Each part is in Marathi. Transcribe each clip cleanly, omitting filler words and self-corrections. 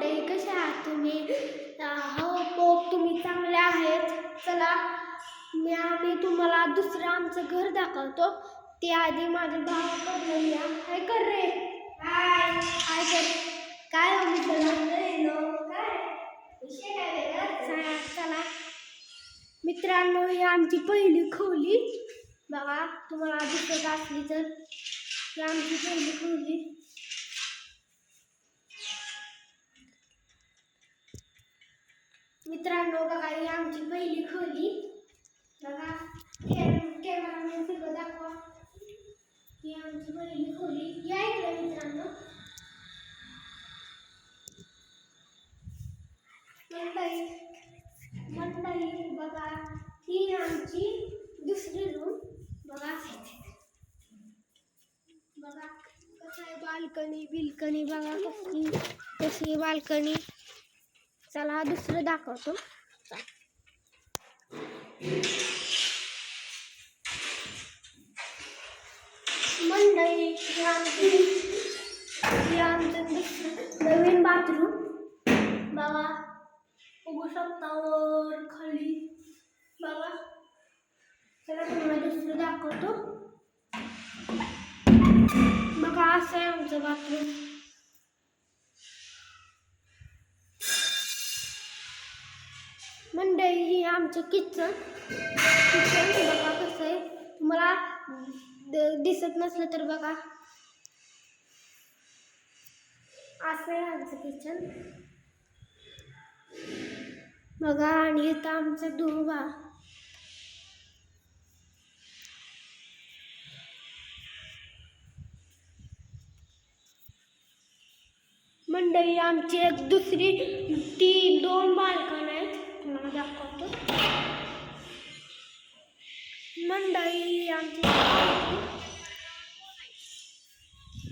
मंडळी, कशा आहात तुम्ही? हो, तुम्ही चांगले आहेत. चला, आम्ही तुम्हाला दुसरं आमचं घर दाखवतो. ते आधी माझ्या भावाकडे या. काय कर रे? हाय हाय कर. काय हो चला मित्रांनो, ही आमची पहिली खोली बघा. तुम्हाला दिसत असली तर ही आमची पहिली खोली. मित्रांनो बघा, ही आमची पहिली खोली बघा. कॅमेरामॅन सगळं दाखवा. ही आमची पहिली खोली. या इकडे मित्रांनो. मंडळी बघा, ही आमची दुसरी रूम बघा. बघा कसं आहे, बिलकनी बघा, कशी बाल्कनी. चला दुसरं दाखवतो. मंडळी, हे आमचं दुसरं नवीन बाथरूम बघा. बघू शकता वर खाली बघा. चला तुम्हाला दुसरं दाखवतो बघा. असं आहे आमचं बाथरूम. मंडळी, ही आमचं किचन बघा कसं आहे. तुम्हाला दिसत नसलं तर बघा, असं आहे आमचं किचन बघा. आणि इथं आमचा धुवा. मंडळी, आमची एक दुसरी दोन बाल्कन आहेत. तुम्हाला दाखवतो मंडळी. आमची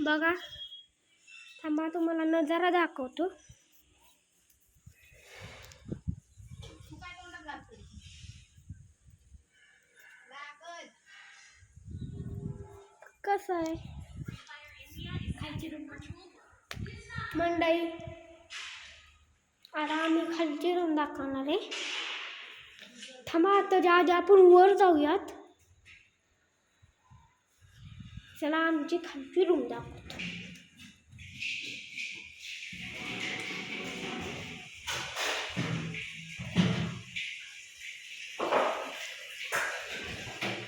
बघा, थांबा तुम्हाला नजारा दाखवतो. कसं आहे मंडळी. आता आम्ही खालची रूम दाखवणार आहे. थांबा, आता आधी आपण वर जाऊयात. चला आमची खालची रूम दाखवतो.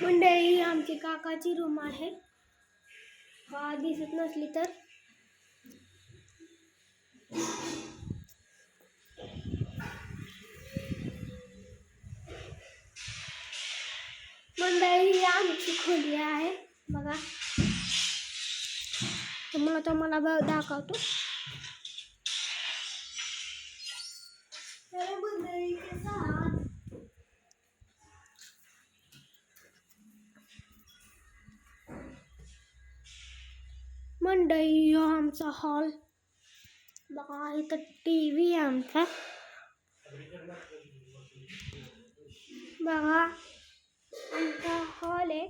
मंडळी, आमची काकाची रूम आहे. दिसत नसली तर मंडळी, ही आमची खोली आहे बघा. तुम्हाला दाखवतो. मंडळी, हा आमचा हॉल बघा. इथं TV आहे आमचा बघा. आमचा हॉल आहे.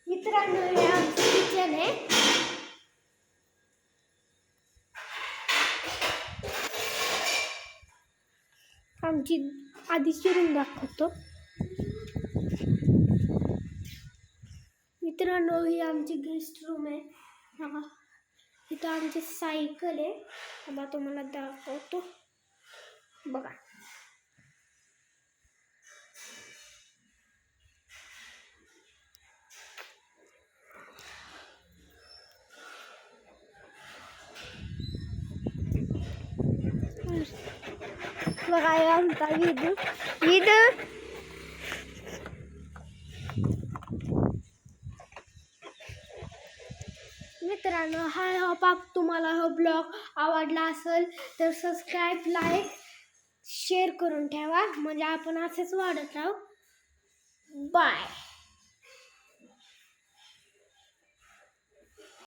मित्रांनो, हे आमचं किचन आहे. आमची आधीची रूम दाखवतो मित्रांनो. ही आमची गेस्ट रूम आहे बघा. इथं आमची सायकल आहे. आता तुम्हाला दाखवतो बघा. बघा, आमचा विदू. मित्रांनो, तुम्हाला हा ब्लॉग आवडला असेल तर सबस्क्राईब, लाईक, शेअर करून ठेवा. म्हणजे आपण असेच वाढत राहू. बाय.